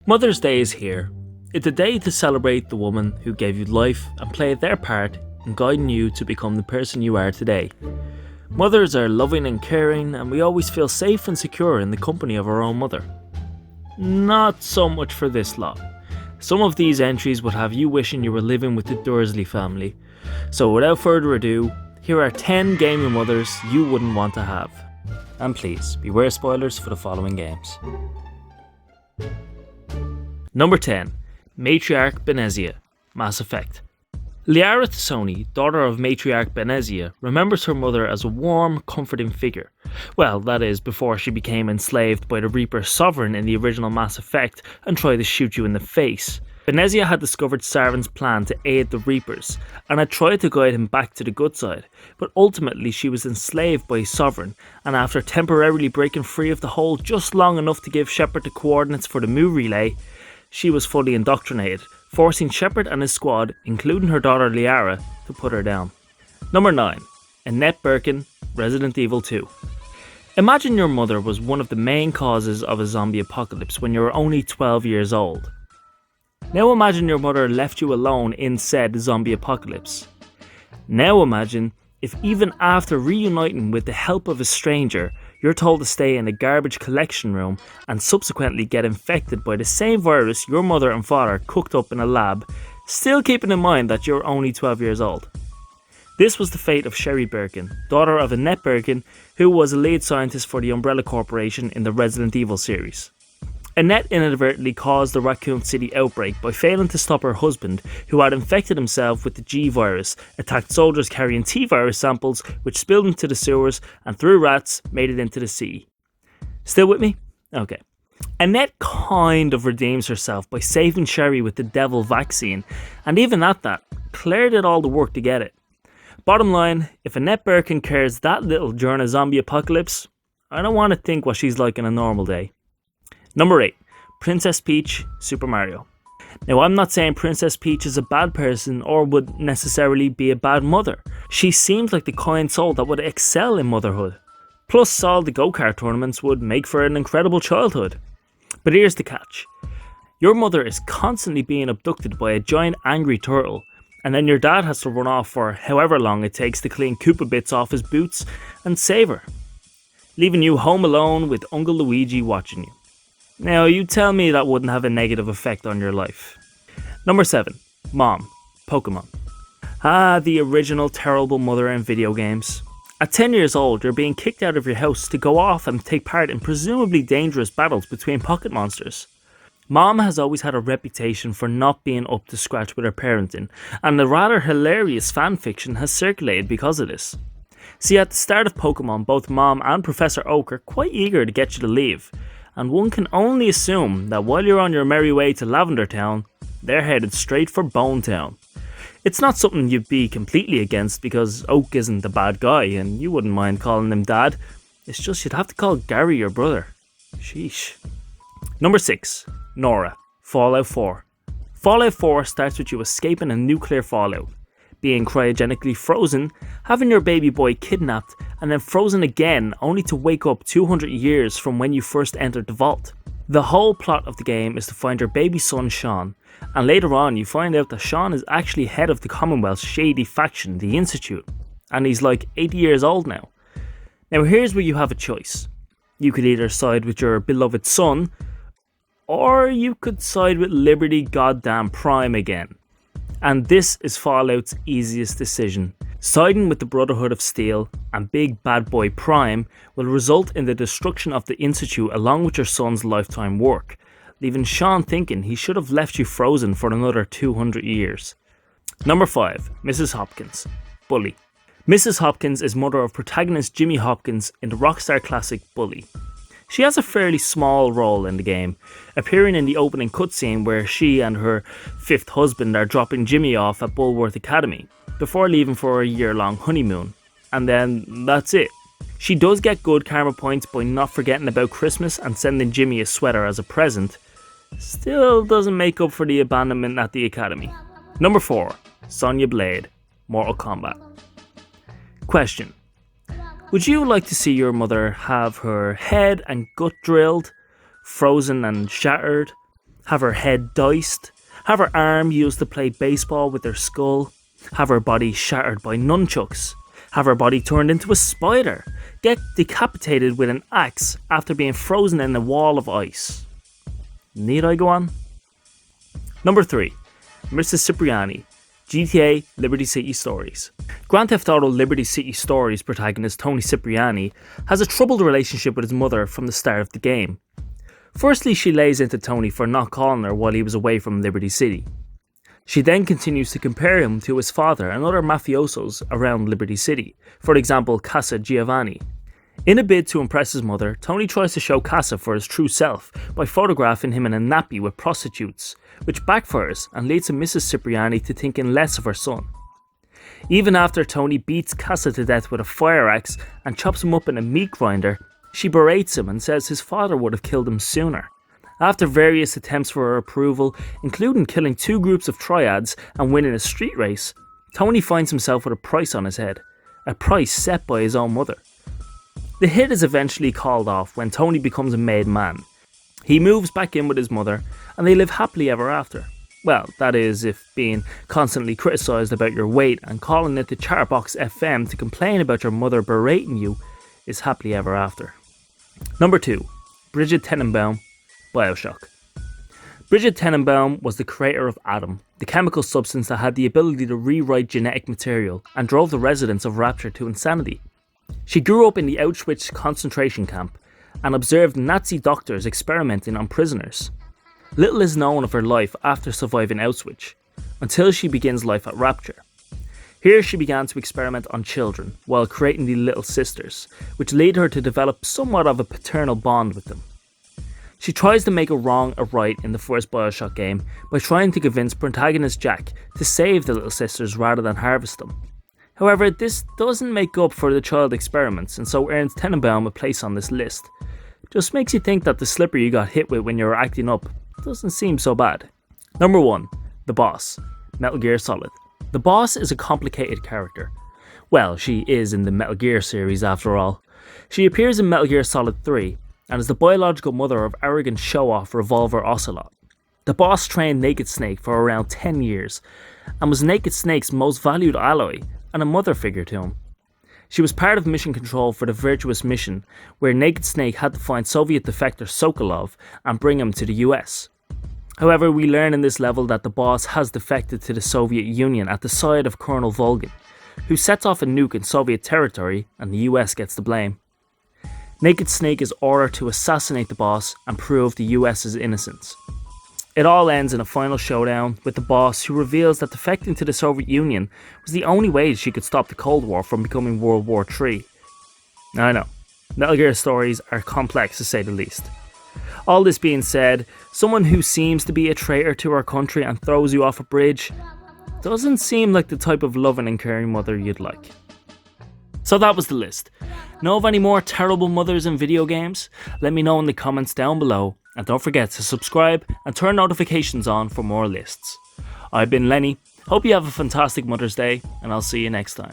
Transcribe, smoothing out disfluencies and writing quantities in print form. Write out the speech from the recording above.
Mother's Day is here. It's a day to celebrate the woman who gave you life and played their part in guiding you to become the person you are today. Mothers are loving and caring, and we always feel safe and secure in the company of our own mother. Not so much for this lot. Some of these entries would have you wishing you were living with the Dursley family. So without further ado, here are 10 gaming mothers you wouldn't want to have. And please, beware spoilers for the following games. Number 10. Matriarch Benezia, Mass Effect. Liara T'Soni, daughter of Matriarch Benezia, remembers her mother as a warm, comforting figure. Well, that is, before she became enslaved by the Reaper Sovereign in the original Mass Effect and tried to shoot you in the face. Benezia had discovered Saren's plan to aid the Reapers, and had tried to guide him back to the good side, but ultimately she was enslaved by Sovereign, and after temporarily breaking free of the hold just long enough to give Shepard the coordinates for the Mu relay, she was fully indoctrinated, forcing Shepard and his squad, including her daughter Liara, to put her down. Number 9. Annette Birkin, Resident Evil 2. Imagine your mother was one of the main causes of a zombie apocalypse when you were only 12 years old. Now imagine your mother left you alone in said zombie apocalypse. Now imagine if even after reuniting with the help of a stranger, you're told to stay in a garbage collection room and subsequently get infected by the same virus your mother and father cooked up in a lab, still keeping in mind that you're only 12 years old. This was the fate of Sherry Birkin, daughter of Annette Birkin, who was a lead scientist for the Umbrella Corporation in the Resident Evil series. Annette inadvertently caused the Raccoon City outbreak by failing to stop her husband, who had infected himself with the G virus, attacked soldiers carrying T virus samples, which spilled into the sewers, and through rats, made it into the sea. Still with me? Okay. Annette kind of redeems herself by saving Sherry with the devil vaccine, and even at that, Claire did all the work to get it. Bottom line, if Annette Birkin cares that little during a zombie apocalypse, I don't want to think what she's like in a normal day. Number 8. Princess Peach, Super Mario. Now, I'm not saying Princess Peach is a bad person or would necessarily be a bad mother. She seems like the kind soul that would excel in motherhood. Plus, all the go-kart tournaments would make for an incredible childhood. But here's the catch. Your mother is constantly being abducted by a giant angry turtle, and then your dad has to run off for however long it takes to clean Koopa bits off his boots and save her, leaving you home alone with Uncle Luigi watching you. Now, you tell me that wouldn't have a negative effect on your life. Number 7. Mom, Pokémon. The original terrible mother in video games. At 10 years old, you're being kicked out of your house to go off and take part in presumably dangerous battles between pocket monsters. Mom has always had a reputation for not being up to scratch with her parenting, and a rather hilarious fanfiction has circulated because of this. See, at the start of Pokémon, both Mom and Professor Oak are quite eager to get you to leave, and one can only assume that while you're on your merry way to Lavender Town, they're headed straight for Bone Town. It's not something you'd be completely against because Oak isn't the bad guy and you wouldn't mind calling him Dad. It's just you'd have to call Gary your brother. Sheesh. Number 6. Nora, Fallout 4. Fallout 4 starts with you escaping a nuclear fallout, being cryogenically frozen, having your baby boy kidnapped, and then frozen again only to wake up 200 years from when you first entered the vault. The whole plot of the game is to find your baby son Sean, and later on you find out that Sean is actually head of the Commonwealth's shady faction, the Institute, and he's like 80 years old now. Now here's where you have a choice. You could either side with your beloved son, or you could side with Liberty Goddamn Prime again. And this is Fallout's easiest decision. Siding with the Brotherhood of Steel and Big Bad Boy Prime will result in the destruction of the Institute along with your son's lifetime work, leaving Sean thinking he should have left you frozen for another 200 years. Number 5. Mrs. Hopkins, Bully. Mrs. Hopkins is mother of protagonist Jimmy Hopkins in the Rockstar classic Bully. She has a fairly small role in the game, appearing in the opening cutscene where she and her 5th husband are dropping Jimmy off at Bulworth Academy, before leaving for a year-long honeymoon, and then that's it. She does get good karma points by not forgetting about Christmas and sending Jimmy a sweater as a present, still doesn't make up for the abandonment at the academy. Number 4. Sonya Blade, Mortal Kombat. Question. Would you like to see your mother have her head and gut drilled, frozen and shattered, have her head diced, have her arm used to play baseball with her skull, have her body shattered by nunchucks, have her body turned into a spider, get decapitated with an axe after being frozen in a wall of ice. Need I go on? Number 3. Mrs. Cipriani, GTA Liberty City Stories. Grand Theft Auto Liberty City Stories protagonist Tony Cipriani has a troubled relationship with his mother from the start of the game. Firstly, she lays into Tony for not calling her while he was away from Liberty City. She then continues to compare him to his father and other mafiosos around Liberty City, for example Casa Giovanni. In a bid to impress his mother, Tony tries to show Casa for his true self by photographing him in a nappy with prostitutes, which backfires and leads to Mrs. Cipriani to thinking less of her son. Even after Tony beats Casa to death with a fire axe and chops him up in a meat grinder, she berates him and says his father would have killed him sooner. After various attempts for her approval, including killing 2 groups of triads and winning a street race, Tony finds himself with a price on his head, a price set by his own mother. The hit is eventually called off when Tony becomes a made man. He moves back in with his mother and they live happily ever after. Well, that is, if being constantly criticised about your weight and calling it the Chartbox FM to complain about your mother berating you is happily ever after. Number 2. Brigid Tenenbaum, Bioshock. Brigid Tenenbaum was the creator of Atom, the chemical substance that had the ability to rewrite genetic material and drove the residents of Rapture to insanity. She grew up in the Auschwitz concentration camp and observed Nazi doctors experimenting on prisoners. Little is known of her life after surviving Auschwitz, until she begins life at Rapture. Here she began to experiment on children while creating the Little Sisters, which led her to develop somewhat of a paternal bond with them. She tries to make a wrong a right in the first Bioshock game by trying to convince protagonist Jack to save the Little Sisters rather than harvest them. However, this doesn't make up for the child experiments and so earns Tenenbaum a place on this list. Just makes you think that the slipper you got hit with when you were acting up doesn't seem so bad. Number 1. The Boss, Metal Gear Solid. The Boss is a complicated character. Well, she is in the Metal Gear series after all. She appears in Metal Gear Solid 3 and is the biological mother of arrogant show-off Revolver Ocelot. The Boss trained Naked Snake for around 10 years and was Naked Snake's most valued ally and a mother figure to him. She was part of mission control for the Virtuous mission, where Naked Snake had to find Soviet defector Sokolov and bring him to the US. However, we learn in this level that the Boss has defected to the Soviet Union at the side of Colonel Volgin, who sets off a nuke in Soviet territory and the US gets the blame. Naked Snake is ordered to assassinate the Boss and prove the US's innocence. It all ends in a final showdown with the Boss, who reveals that defecting to the Soviet Union was the only way she could stop the Cold War from becoming World War III. I know, Metal Gear stories are complex to say the least. All this being said, someone who seems to be a traitor to our country and throws you off a bridge doesn't seem like the type of loving and caring mother you'd like. So that was the list. Know of any more terrible mothers in video games? Let me know in the comments down below. And don't forget to subscribe and turn notifications on for more lists. I've been Lenny, hope you have a fantastic Mother's Day, and I'll see you next time.